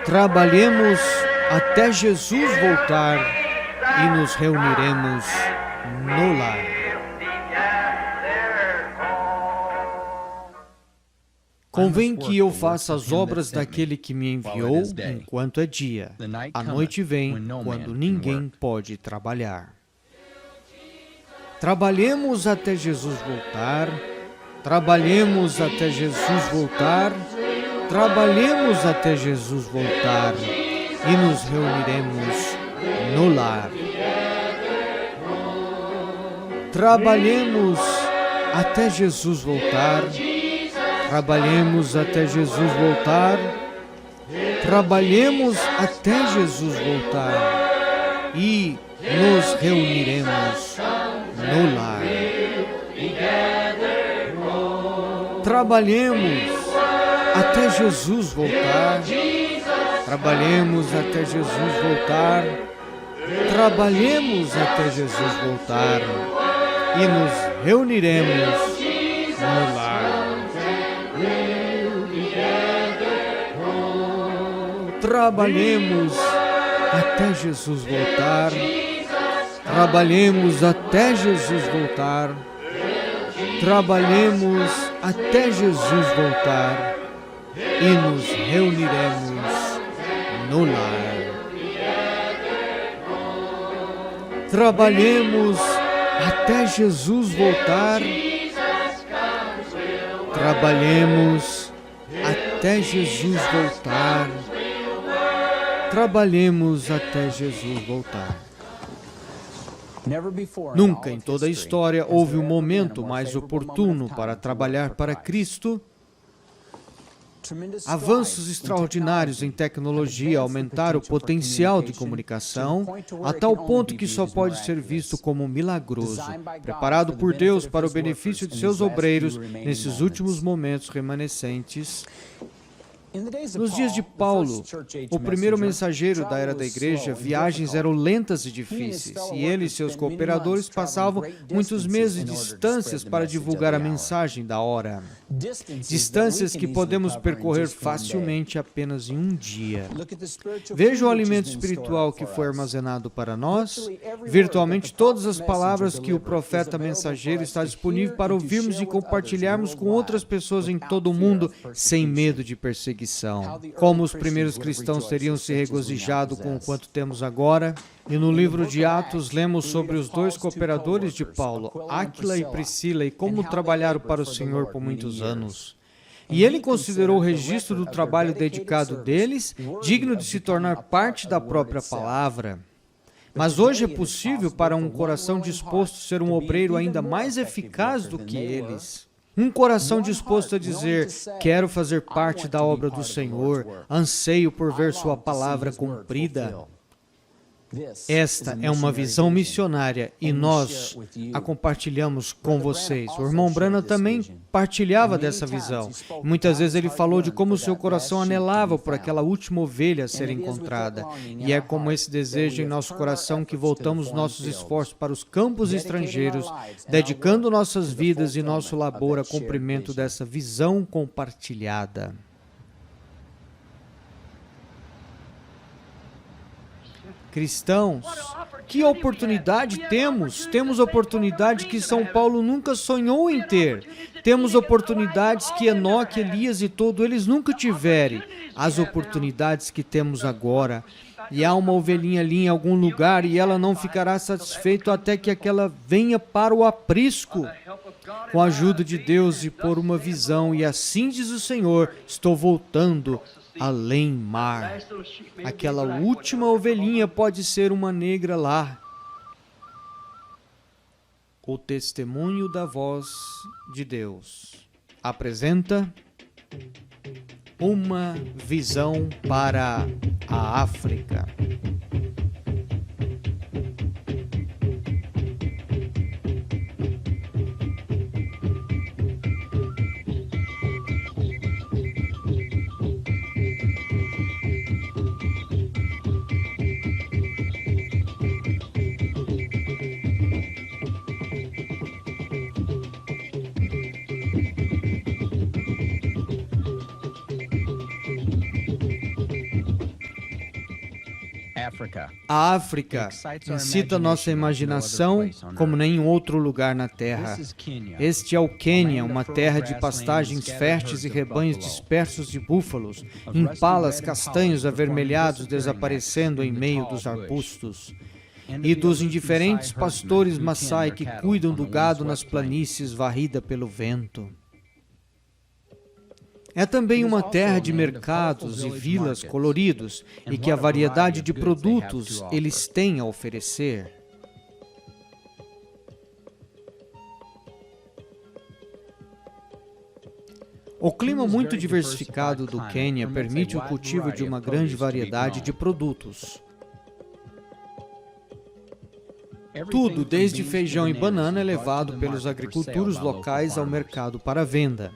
Trabalhemos até Jesus voltar e nos reuniremos no lar. Convém que eu faça as obras daquele que me enviou enquanto é dia. A noite vem quando ninguém pode trabalhar. Trabalhemos até Jesus voltar. Trabalhemos até Jesus voltar. Trabalhemos até Jesus voltar e nos reuniremos no lar. Trabalhemos até Jesus voltar. Trabalhemos até Jesus voltar. Trabalhemos até Jesus voltar e nos reuniremos no lar. Trabalhemos até Jesus voltar. Trabalhemos até Jesus voltar. Trabalhemos até Jesus voltar e nos reuniremos no lar. Trabalhemos até Jesus voltar. Trabalhemos até Jesus voltar. Trabalhemos até Jesus voltar e nos reuniremos no lar. Trabalhemos até Jesus voltar. Trabalhemos até Jesus voltar. Trabalhemos até Jesus voltar. Nunca em toda a história houve um momento mais oportuno para trabalhar para Cristo. Avanços extraordinários em tecnologia aumentaram o potencial de comunicação a tal ponto que só pode ser visto como milagroso, preparado por Deus para o benefício de seus obreiros nesses últimos momentos remanescentes. Nos dias de Paulo, o primeiro mensageiro da era da igreja, viagens eram lentas e difíceis, e ele e seus cooperadores passavam muitos meses de distâncias para divulgar a mensagem da hora. Distâncias que podemos percorrer facilmente apenas em um dia. Veja o alimento espiritual que foi armazenado para nós. Virtualmente todas as palavras que o profeta mensageiro está disponível para ouvirmos e compartilharmos com outras pessoas em todo o mundo, sem medo de perseguição. Como os primeiros cristãos teriam se regozijado com o quanto temos agora. E no livro de Atos, lemos sobre os dois cooperadores de Paulo, Áquila e Priscila, e como trabalharam para o Senhor por muitos anos. E ele considerou o registro do trabalho dedicado deles digno de se tornar parte da própria palavra. Mas hoje é possível para um coração disposto a ser um obreiro ainda mais eficaz do que eles. Um coração disposto a dizer, quero fazer parte da obra do Senhor, anseio por ver sua palavra cumprida. Esta é uma visão missionária e nós a compartilhamos com vocês. O irmão Branham também partilhava dessa visão. Muitas vezes ele falou de como seu coração anelava por aquela última ovelha a ser encontrada. E é como esse desejo em nosso coração que voltamos nossos esforços para os campos estrangeiros, dedicando nossas vidas e nosso labor a cumprimento dessa visão compartilhada. Cristãos, que oportunidade temos? Temos oportunidade que São Paulo nunca sonhou em ter. Temos oportunidades que Enoque, Elias e todos eles nunca tiveram. As oportunidades que temos agora. E há uma ovelhinha ali em algum lugar e ela não ficará satisfeita até que aquela venha para o aprisco. Com a ajuda de Deus e por uma visão, e assim diz o Senhor, estou voltando além mar. Aquela última ovelhinha pode ser uma negra lá. O testemunho da voz de Deus apresenta uma visão para a África. A África incita nossa imaginação como nenhum outro lugar na Terra. Este é o Quênia, uma terra de pastagens férteis e rebanhos dispersos de búfalos, impalas castanhos avermelhados desaparecendo em meio dos arbustos, e dos indiferentes pastores Maasai que cuidam do gado nas planícies varrida pelo vento. É também uma terra de mercados e vilas coloridos e que a variedade de produtos eles têm a oferecer. O clima muito diversificado do Quênia permite o cultivo de uma grande variedade de produtos. Tudo, desde feijão e banana, é levado pelos agricultores locais ao mercado para venda.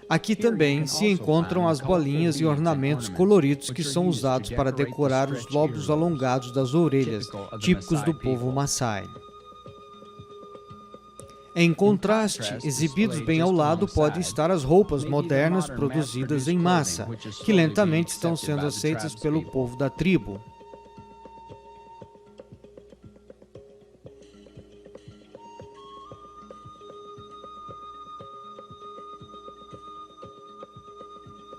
Aqui também se encontram as bolinhas e ornamentos coloridos que são usados para decorar os lobos alongados das orelhas, típicos do povo Maasai. Em contraste, exibidos bem ao lado, podem estar as roupas modernas produzidas em massa, que lentamente estão sendo aceitas pelo povo da tribo.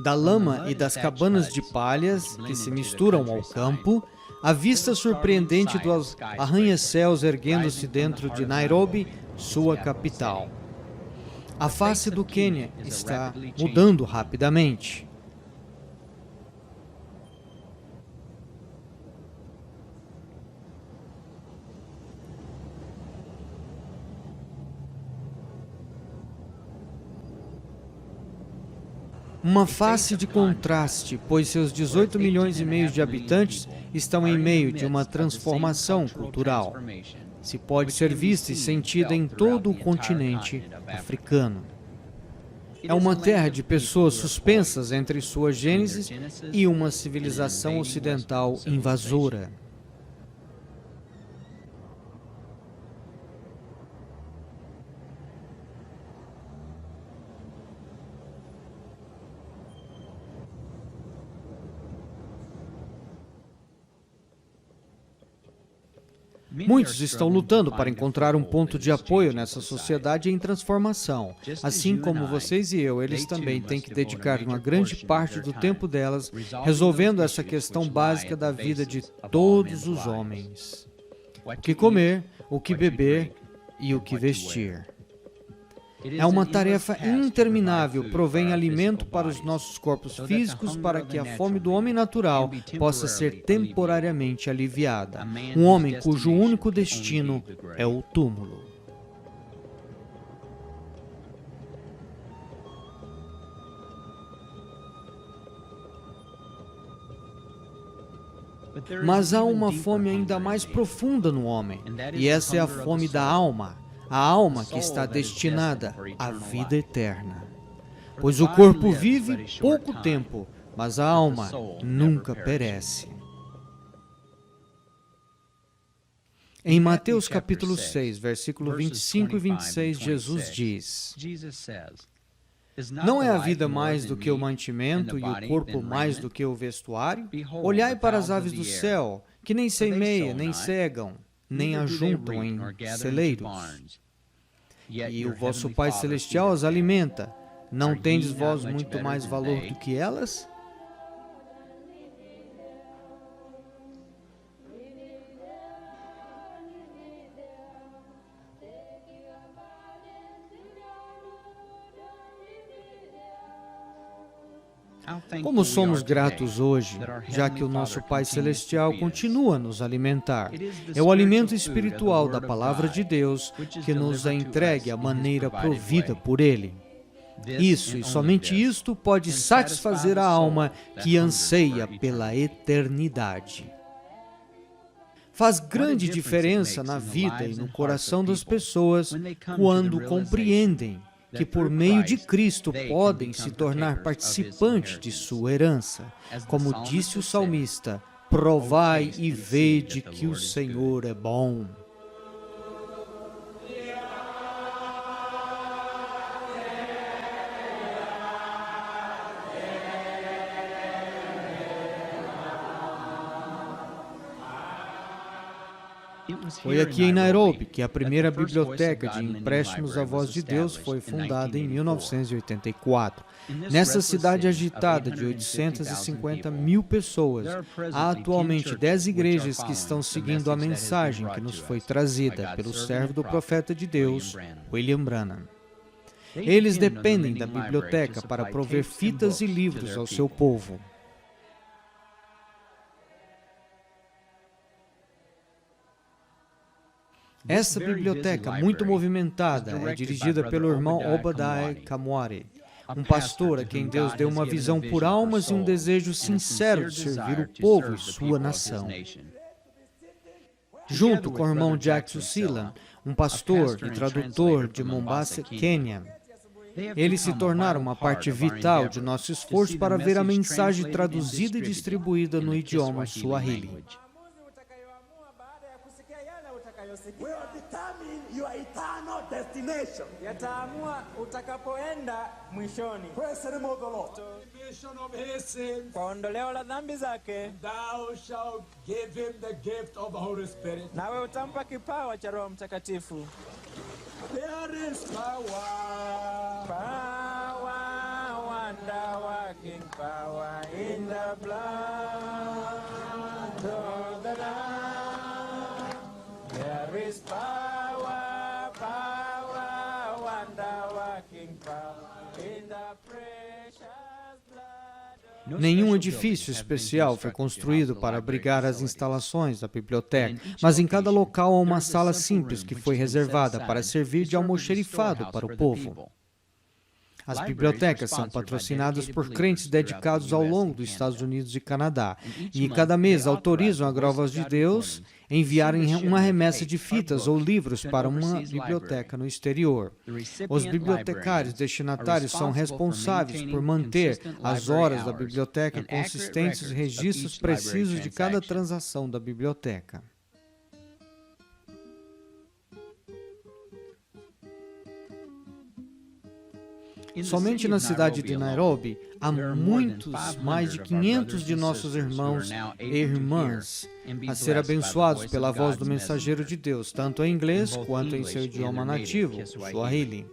Da lama e das cabanas de palhas que se misturam ao campo, a vista surpreendente dos arranha-céus erguendo-se dentro de Nairobi, sua capital. A face do Quênia está mudando rapidamente. Uma face de contraste, pois seus 18 milhões e meio de habitantes estão em meio de uma transformação cultural. Se pode ser vista e sentida em todo o continente africano. É uma terra de pessoas suspensas entre sua gênese e uma civilização ocidental invasora. Muitos estão lutando para encontrar um ponto de apoio nessa sociedade em transformação. Assim como vocês e eu, eles também têm que dedicar uma grande parte do tempo delas resolvendo essa questão básica da vida de todos os homens. O que comer, o que beber e o que vestir. É uma tarefa interminável, provém alimento para os nossos corpos físicos para que a fome do homem natural possa ser temporariamente aliviada. Um homem cujo único destino é o túmulo. Mas há uma fome ainda mais profunda no homem, e essa é a fome da alma. A alma que está destinada à vida eterna. Pois o corpo vive pouco tempo, mas a alma nunca perece. Em Mateus capítulo 6, versículo 25 e 26, Jesus diz: Não é a vida mais do que o mantimento e o corpo mais do que o vestuário? Olhai para as aves do céu, que nem semeiam, nem cegam, nem ajuntam em celeiros. E o vosso Pai Celestial as alimenta. Não tendes vós muito mais valor do que elas? Como somos gratos hoje, já que o nosso Pai Celestial continua a nos alimentar. É o alimento espiritual da Palavra de Deus que nos é entregue à maneira provida por Ele. Isso, e somente isto, pode satisfazer a alma que anseia pela eternidade. Faz grande diferença na vida e no coração das pessoas quando compreendem que por meio de Cristo podem se tornar participantes de sua herança. Como disse o salmista, provai e vede que o Senhor é bom. Foi aqui em Nairobi que a primeira biblioteca de empréstimos à Voz de Deus foi fundada em 1984. Nessa cidade agitada de 850 mil pessoas, há atualmente 10 igrejas que estão seguindo a mensagem que nos foi trazida pelo servo do profeta de Deus, William Branham. Eles dependem da biblioteca para prover fitas e livros ao seu povo. Essa biblioteca, muito movimentada, é dirigida pelo irmão Obadiah Kamwari, um pastor a quem Deus deu uma visão por almas e um desejo sincero de servir o povo e sua nação. Junto com o irmão Jack Susila, um pastor e tradutor de Mombasa, Quênia, eles se tornaram uma parte vital de nosso esforço para ver a mensagem traduzida e distribuída no idioma Swahili. Yataamua utakapoenda mwishoni. Kwa ondoleo la dhambi zake. Nawe utampa kipawa cha Roho Mtakatifu. There is power, wonder working power in the blood of the Lamb. There is power, wonder working power in the precious blood. Nenhum edifício especial foi construído para abrigar as instalações da biblioteca, mas em cada local há uma sala simples que foi reservada para servir de almoxerifado para o povo. As bibliotecas são patrocinadas por crentes dedicados ao longo dos Estados Unidos e Canadá, e cada mês autorizam a Voz de Deus a enviarem uma remessa de fitas ou livros para uma biblioteca no exterior. Os bibliotecários destinatários são responsáveis por manter as horas da biblioteca consistentes e registros precisos de cada transação da biblioteca. Somente na cidade de Nairobi, há mais de 500 de nossos irmãos e irmãs a ser abençoados pela voz do mensageiro de Deus, tanto em inglês quanto em seu idioma nativo, Swahili.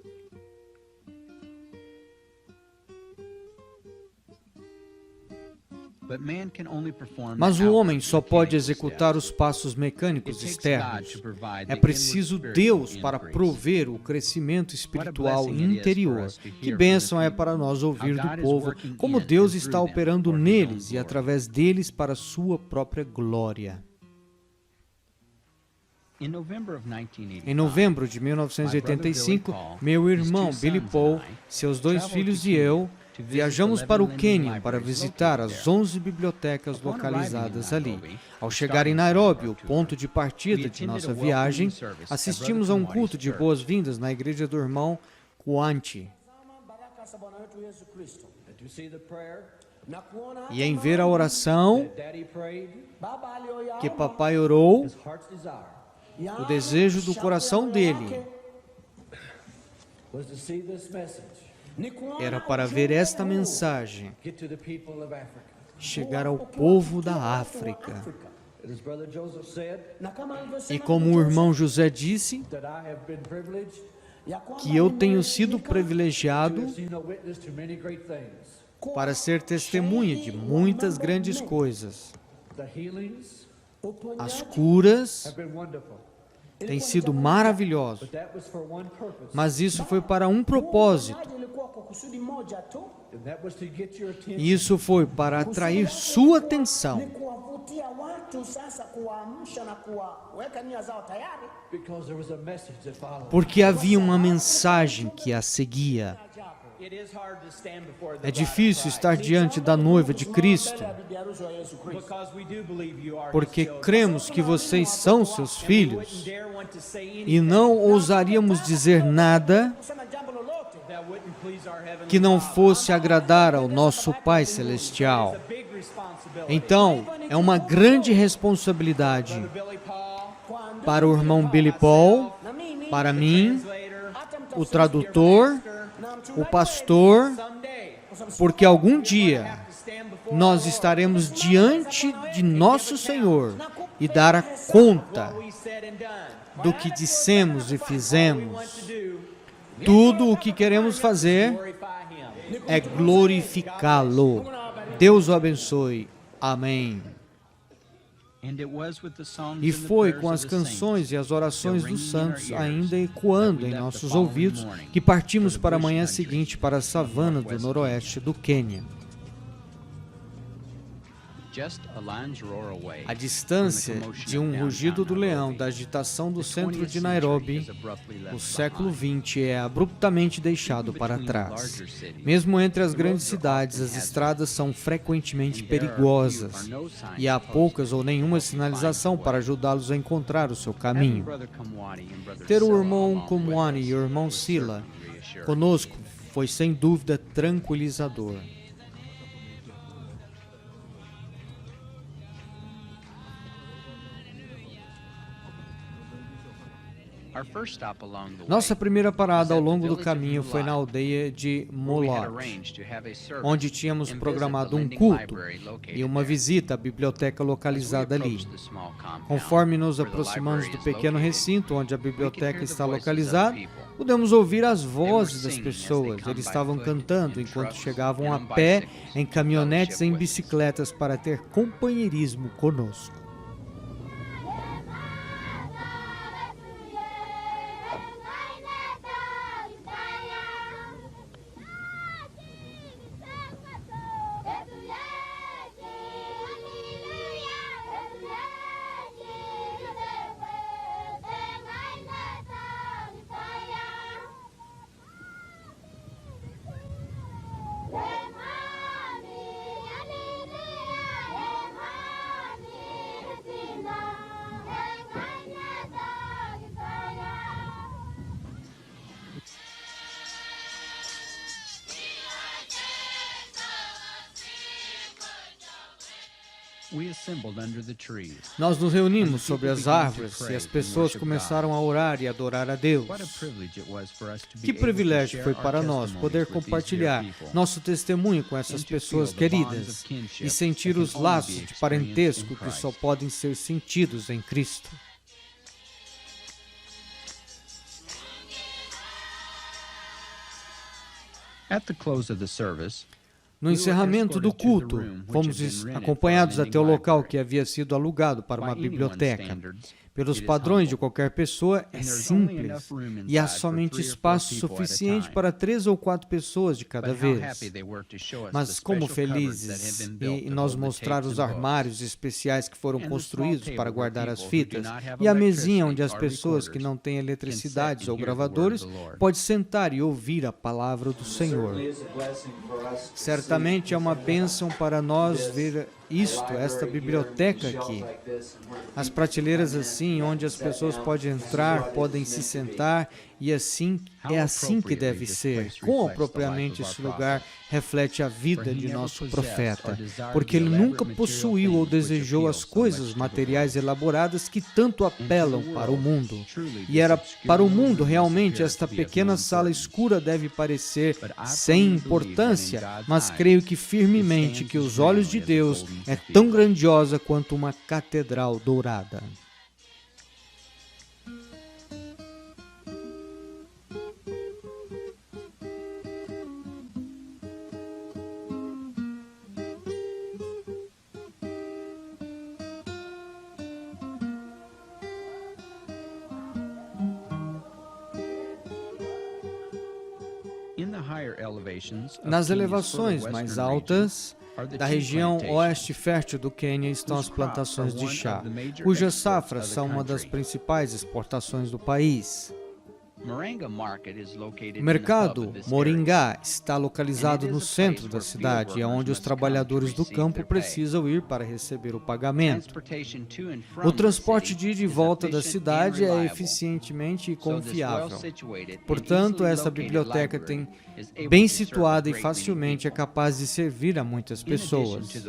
Mas o homem só pode executar os passos mecânicos externos. É preciso Deus para prover o crescimento espiritual interior. Que bênção é para nós ouvir do povo como Deus está operando neles e através deles para a sua própria glória. Em novembro de 1985, meu irmão Billy Paul, seus 2 filhos e eu viajamos para o Quênia para visitar as 11 bibliotecas localizadas ali. Ao chegar em Nairobi, o ponto de partida de nossa viagem, assistimos a um culto de boas-vindas na igreja do irmão Kuanti. E em ver a oração que papai orou, o desejo do coração dele era para ver esta mensagem chegar ao povo da África. E como o irmão José disse, que eu tenho sido privilegiado para ser testemunha de muitas grandes coisas. As curas têm sido maravilhosas, mas isso foi para um propósito. E isso foi para atrair sua atenção. Porque havia uma mensagem que a seguia. É difícil estar diante da noiva de Cristo, porque cremos que vocês são seus filhos e não ousaríamos dizer nada que não fosse agradar ao nosso Pai Celestial. Então, é uma grande responsabilidade para o irmão Billy Paul, para mim, o tradutor, o pastor, porque algum dia nós estaremos diante de nosso Senhor e dar a conta do que dissemos e fizemos. Tudo o que queremos fazer é glorificá-lo. Deus o abençoe. Amém. E foi com as canções e as orações dos santos ainda ecoando em nossos ouvidos que partimos para a manhã seguinte para a savana do noroeste do Quênia. A distância de um rugido do leão da agitação do centro de Nairobi, o século XX é abruptamente deixado para trás. Mesmo entre as grandes cidades, as estradas são frequentemente perigosas e há poucas ou nenhuma sinalização para ajudá-los a encontrar o seu caminho. Ter o irmão Kumwani e o irmão Sila conosco foi sem dúvida tranquilizador. Nossa primeira parada ao longo do caminho foi na aldeia de Mulot, onde tínhamos programado um culto e uma visita à biblioteca localizada ali. Conforme nos aproximamos do pequeno recinto onde a biblioteca está localizada, pudemos ouvir as vozes das pessoas. Eles estavam cantando enquanto chegavam a pé, em caminhonetes e em bicicletas para ter companheirismo conosco. Nós nos reunimos sobre as árvores e as pessoas começaram a orar e adorar a Deus. Que privilégio foi para nós poder compartilhar nosso testemunho com essas pessoas queridas e sentir os laços de parentesco que só podem ser sentidos em Cristo. No encerramento do culto, fomos acompanhados até o local que havia sido alugado para uma biblioteca. Pelos padrões de qualquer pessoa, é simples e há somente espaço suficiente para 3 ou 4 pessoas de cada vez. Mas como felizes em nós mostrar os armários especiais que foram construídos para guardar as fitas e a mesinha onde as pessoas que não têm eletricidades ou gravadores podem sentar e ouvir a palavra do Senhor. Certamente é uma bênção para nós ver esta biblioteca aqui. As prateleiras assim, onde as pessoas podem entrar, podem se sentar, e assim é assim que deve ser. Quão apropriadamente esse lugar reflete a vida de nosso profeta, porque ele nunca possuiu ou desejou as coisas materiais elaboradas que tanto apelam para o mundo. E era para o mundo realmente esta pequena sala escura deve parecer sem importância, mas creio que firmemente que os olhos de Deus é tão grandiosa quanto uma catedral dourada. Nas elevações mais altas da região oeste fértil do Quênia estão as plantações de chá, cujas safras são uma das principais exportações do país. O mercado Moringá está localizado no centro da cidade, é onde os trabalhadores do campo precisam ir para receber o pagamento. O transporte de ida e volta da cidade é eficientemente e confiável. Portanto, essa biblioteca tem bem situada e facilmente é capaz de servir a muitas pessoas.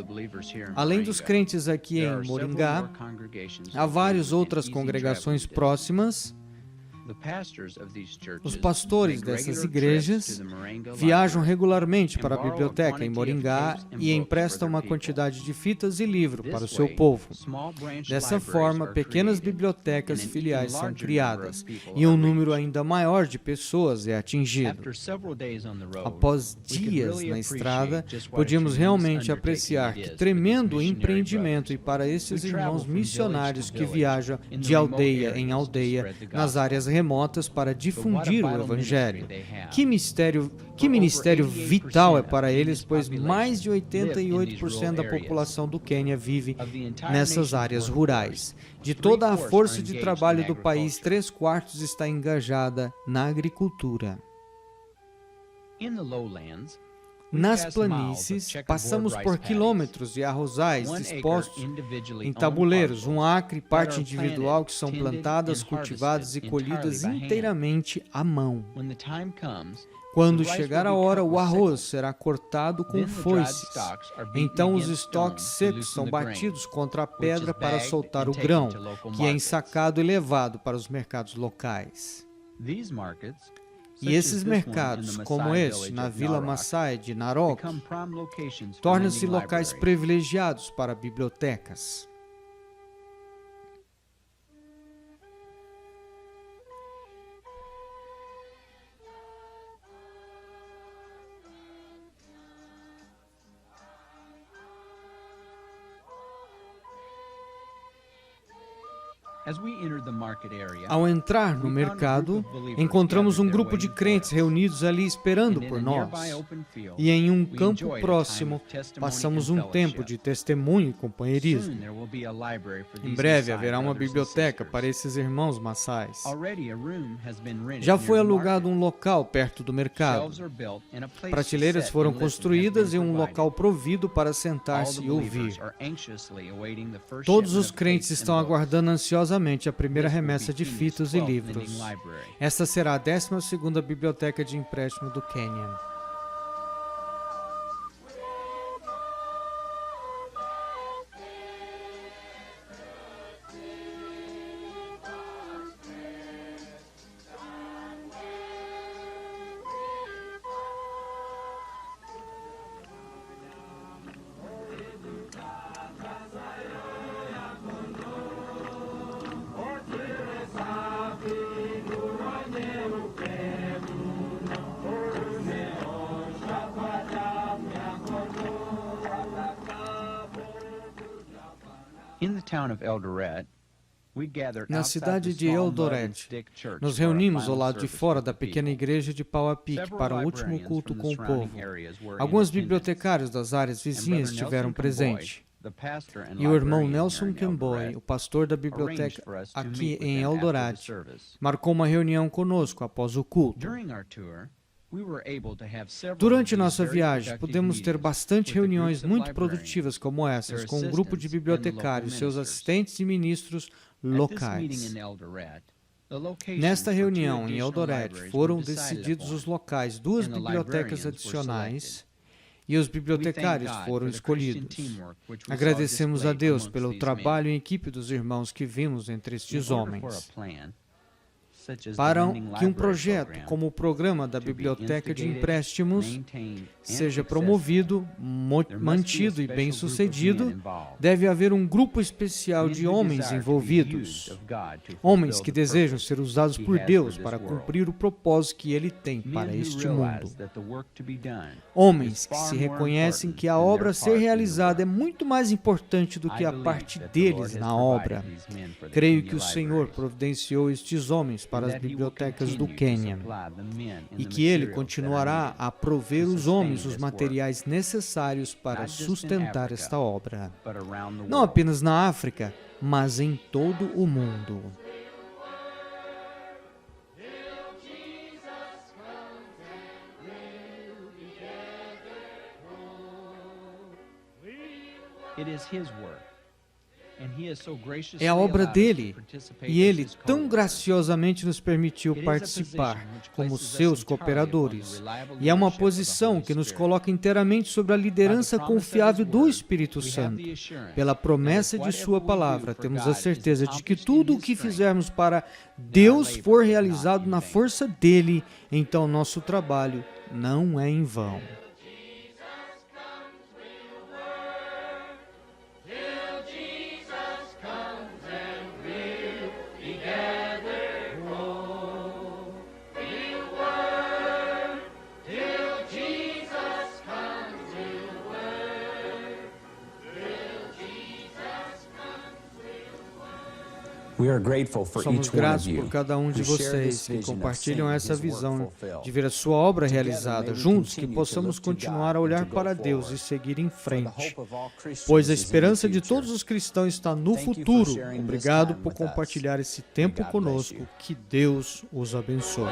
Além dos crentes aqui em Moringá, há várias outras congregações próximas Os pastores dessas igrejas viajam regularmente para a biblioteca em Moringá e emprestam uma quantidade de fitas e livros para o seu povo. Dessa forma, pequenas bibliotecas filiais são criadas e um número ainda maior de pessoas é atingido. Após dias na estrada, podíamos realmente apreciar que tremendo empreendimento e para esses irmãos missionários que viajam de aldeia em aldeia nas áreas remotas para difundir o Evangelho. Que ministério vital é para eles, pois mais de 88% da população do Quênia vive nessas áreas rurais. De toda a força de trabalho do país, 3/4 está engajada na agricultura. Nas planícies, passamos por quilômetros de arrozais dispostos em tabuleiros, um acre, parte individual que são plantadas, cultivadas e colhidas inteiramente à mão. Quando chegar a hora, o arroz será cortado com foices. Então os estoques secos são batidos contra a pedra para soltar o grão, que é ensacado e levado para os mercados locais. E esses mercados, como este na Vila Maasai de Narok, tornam-se locais privilegiados para bibliotecas. Ao entrar no mercado, encontramos um grupo de crentes reunidos ali esperando por nós. E em um campo próximo, passamos um tempo de testemunho e companheirismo. Em breve haverá uma biblioteca para esses irmãos maçais. Já foi alugado um local perto do mercado. Prateleiras foram construídas e um local provido para sentar-se e ouvir. Todos os crentes estão aguardando ansiosamente a primeira remessa de fitas e livros. Esta será a 12ª biblioteca de empréstimo do Quênia. Na cidade de Eldoret, nos reunimos ao lado de fora da pequena igreja de Pau a Pique para um último culto com o povo. Alguns bibliotecários das áreas vizinhas estiveram presentes. E o irmão Nelson Kemboy, o pastor da biblioteca aqui em Eldoret, marcou uma reunião conosco após o culto. Durante nossa viagem, pudemos ter bastante reuniões muito produtivas como essas, com um grupo de bibliotecários, seus assistentes e ministros locais. Nesta reunião em Eldoret, foram decididos os locais, 2 bibliotecas adicionais, e os bibliotecários foram escolhidos. Agradecemos a Deus pelo trabalho em equipe dos irmãos que vimos entre estes homens. Para que um projeto como o programa da Biblioteca de Empréstimos seja promovido, mantido e bem-sucedido, deve haver um grupo especial de homens envolvidos. Homens que desejam ser usados por Deus para cumprir o propósito que Ele tem para este mundo. Homens que se reconhecem que a obra a ser realizada é muito mais importante do que a parte deles na obra. Creio que o Senhor providenciou estes homens para as bibliotecas do Quênia e que Ele continuará a prover os homens os materiais necessários para sustentar esta obra, não apenas na África, mas em todo o mundo. É a obra dele, e ele tão graciosamente nos permitiu participar como seus cooperadores. E é uma posição que nos coloca inteiramente sobre a liderança confiável do Espírito Santo. Pela promessa de sua palavra, temos a certeza de que tudo o que fizermos para Deus for realizado na força dele, então nosso trabalho não é em vão. Somos gratos por cada um de vocês que compartilham essa visão de ver a sua obra realizada, juntos que possamos continuar a olhar para Deus e seguir em frente, pois a esperança de todos os cristãos está no futuro. Obrigado por compartilhar esse tempo conosco. Que Deus os abençoe.